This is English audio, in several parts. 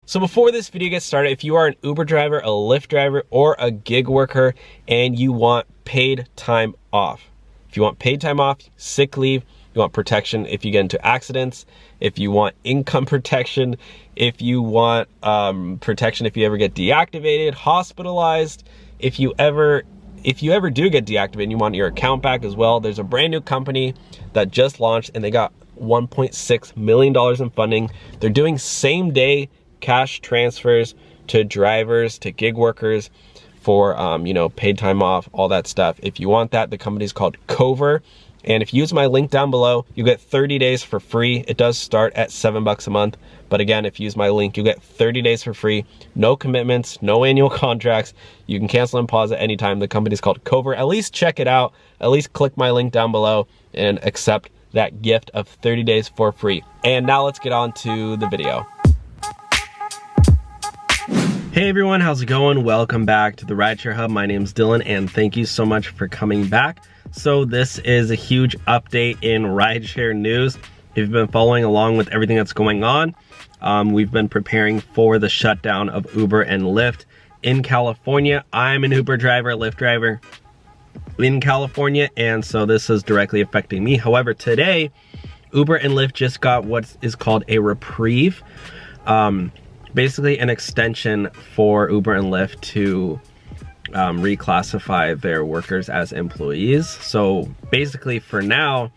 So before this video gets started, if you are an Uber driver, a Lyft driver, or a gig worker and you want paid time off, if you want paid time off, sick leave, you want protection if you get into accidents, if you want income protection, if you want protection if you ever get deactivated, hospitalized, if you ever do get deactivated and you want your account back as well, there's a brand new company that just launched and they got $1.6 million in funding. They're doing same day cash transfers to drivers, to gig workers for, paid time off, all that stuff. If you want that, the company's called Cover. And if you use my link down below, you get 30 days for free. It does start at $7 a month. But again, if you use my link, you get 30 days for free. No commitments, no annual contracts. You can cancel and pause at any time. The company's called Cover. At least check it out. At least click my link down below and accept that gift of 30 days for free. And now let's get on to the video. Hey everyone, how's it going? Welcome back to the Rideshare Hub. My name's Dylan and thank you so much for coming back. So this is a huge update in rideshare news. If you've been following along with everything that's going on, we've been preparing for the shutdown of Uber and Lyft in California. I'm an Uber driver, Lyft driver in California, and so this is directly affecting me. However, today, Uber and Lyft just got what is called a reprieve. Basically an extension for Uber and Lyft to reclassify their workers as employees. So basically for now,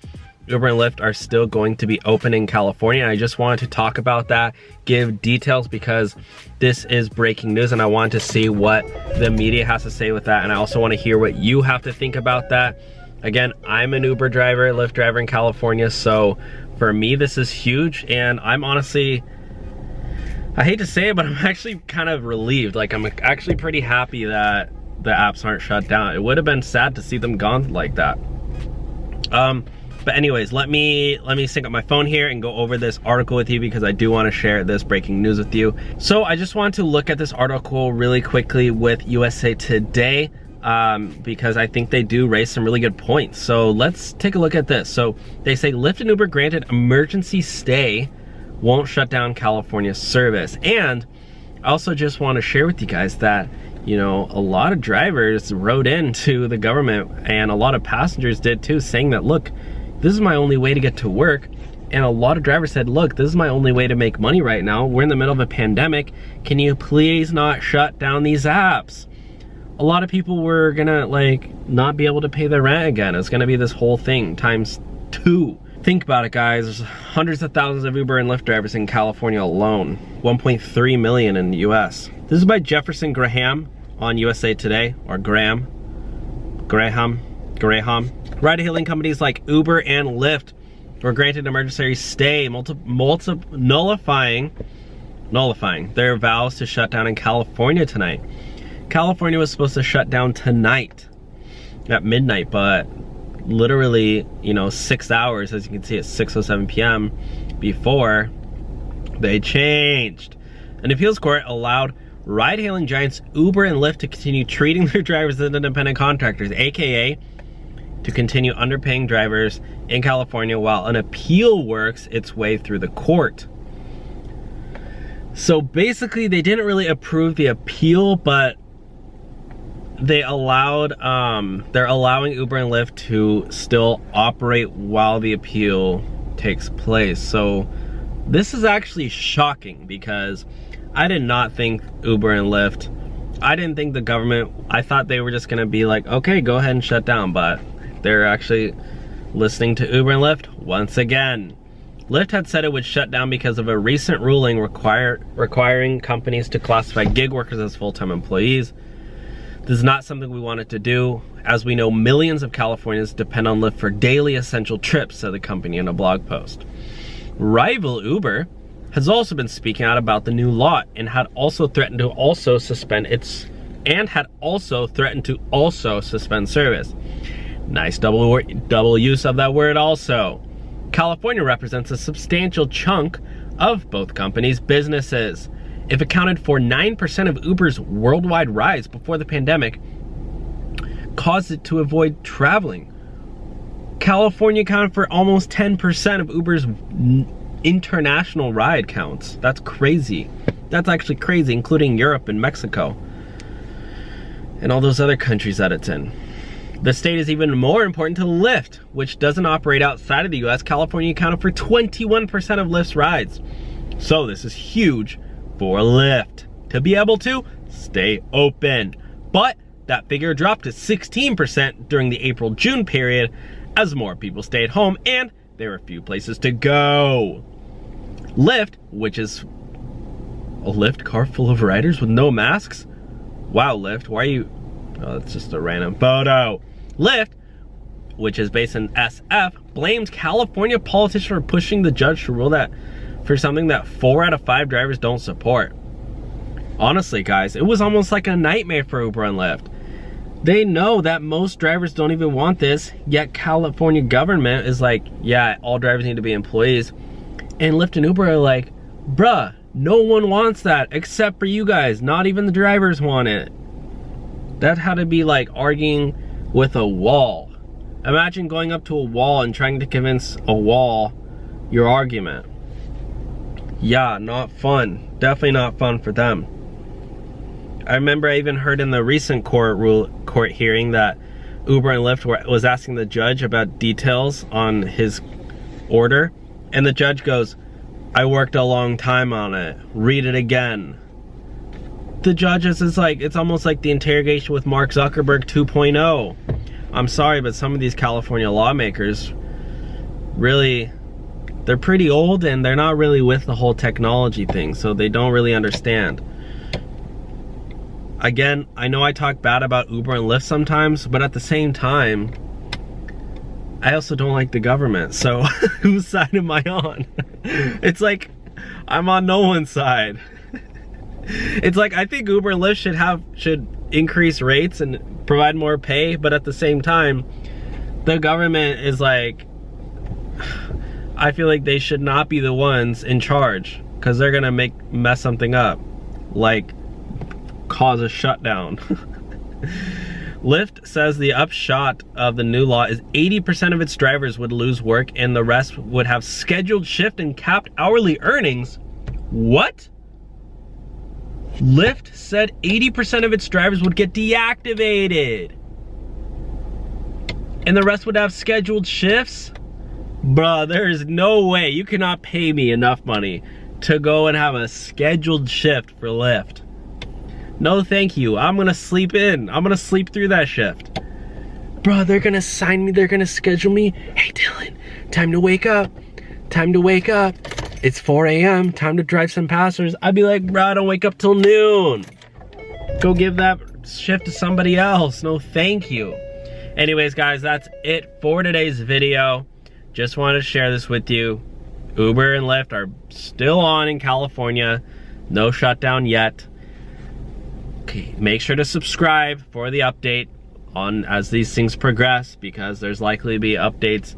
Uber and Lyft are still going to be open in California. I just wanted to talk about that, give details because this is breaking news and I want to see what the media has to say with that. And I also want to hear what you have to think about that. Again, I'm an Uber driver, Lyft driver in California. So for me, this is huge. And I'm honestly, I hate to say it, but I'm actually kind of relieved. Like I'm actually pretty happy that the apps aren't shut down. It would have been sad to see them gone like that. But anyways, let me sync up my phone here and go over this article with you because I do want to share this breaking news with you. So I just want to look at this article really quickly with USA Today because I think they do raise some really good points. So let's take a look at this. So they say Lyft and Uber granted emergency stay, won't shut down California service. And I also just want to share with you guys that, you know, a lot of drivers wrote into the government and a lot of passengers did too, saying that, look, this is my only way to get to work. And a lot of drivers said, look, this is my only way to make money right now. We're in the middle of a pandemic. Can you please not shut down these apps? A lot of people were gonna not be able to pay their rent again. It's gonna be this whole thing times 2. Think about it, guys. There's hundreds of thousands of Uber and Lyft drivers in California alone. 1.3 million in the US. This is by Jefferson Graham on USA Today, or Graham. Ride-hailing companies like Uber and Lyft were granted emergency stay, nullifying their vows to shut down in California tonight. California was supposed to shut down tonight at midnight, but literally, 6 hours, as you can see, at 6:07 p.m. before they changed. An appeals court allowed ride-hailing giants Uber and Lyft to continue treating their drivers as independent contractors, aka to continue underpaying drivers in California while an appeal works its way through the court. So basically, they didn't really approve the appeal, but they allowed, they're allowing Uber and Lyft to still operate while the appeal takes place. So this is actually shocking because I did not think Uber and Lyft, I didn't think the government, I thought they were just gonna be like, okay, go ahead and shut down, but they're actually listening to Uber and Lyft once again. Lyft had said it would shut down because of a recent ruling requiring companies to classify gig workers as full-time employees. This is not something we wanted to do. As we know, millions of Californians depend on Lyft for daily essential trips, said the company in a blog post. Rival Uber has also been speaking out about the new law and had also threatened to also suspend service. Nice double use of that word also. California represents a substantial chunk of both companies' businesses. It accounted for 9% of Uber's worldwide rides before the pandemic caused it to avoid traveling. California accounted for almost 10% of Uber's international ride counts. That's crazy. That's actually crazy, including Europe and Mexico and all those other countries that it's in. The state is even more important to Lyft, which doesn't operate outside of the US. California accounted for 21% of Lyft's rides. So this is huge for Lyft to be able to stay open. But that figure dropped to 16% during the April-June period as more people stayed home and there were few places to go. Lyft, which is a Lyft car full of riders with no masks? Wow, Lyft, why are you... Oh, that's just a random photo. Lyft, which is based in SF, blames California politicians for pushing the judge to rule that for something that 4 out of 5 drivers don't support. Honestly, guys, it was almost like a nightmare for Uber and Lyft. They know that most drivers don't even want this, yet California government is like, yeah, all drivers need to be employees. And Lyft and Uber are like, bruh, no one wants that except for you guys. Not even the drivers want it. That had to be like arguing with a wall. Imagine going up to a wall and trying to convince a wall your argument. Yeah, not fun. Definitely not fun for them. I remember I even heard in the recent court hearing that Uber and Lyft was asking the judge about details on his order, and the judge goes, I worked a long time on it. Read it again. The judges is like, it's almost like the interrogation with Mark Zuckerberg 2.0. I'm sorry, but some of these California lawmakers really, they're pretty old and they're not really with the whole technology thing, so they don't really understand. Again, I know I talk bad about Uber and Lyft sometimes, but at the same time, I also don't like the government, so whose side am I on? It's like, I'm on no one's side. It's like, I think Uber and Lyft should increase rates and provide more pay, but at the same time, the government is like, I feel like they should not be the ones in charge, because they're gonna mess something up, like cause a shutdown. Lyft says the upshot of the new law is 80% of its drivers would lose work and the rest would have scheduled shift and capped hourly earnings. What? Lyft said 80% of its drivers would get deactivated and the rest would have scheduled shifts? Bruh, there is no way. You cannot pay me enough money to go and have a scheduled shift for Lyft. No thank you. I'm gonna sleep in. I'm gonna sleep through that shift. Bruh, they're gonna sign me. They're gonna schedule me. Hey Dylan, time to wake up. Time to wake up. It's 4 a.m. Time to drive some passers. I'd be like, bruh, I don't wake up till noon. Go give that shift to somebody else. No thank you. Anyways, guys, that's it for today's video. Just wanted to share this with you. Uber and Lyft are still on in California. No shutdown yet. Okay, make sure to subscribe for the update on as these things progress, because there's likely to be updates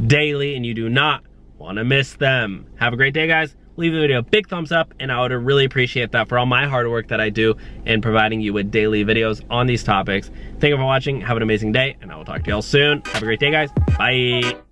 daily and you do not want to miss them. Have a great day, guys. Leave the video a big thumbs up, and I would really appreciate that for all my hard work that I do in providing you with daily videos on these topics. Thank you for watching. Have an amazing day, and I will talk to y'all soon. Have a great day, guys. Bye.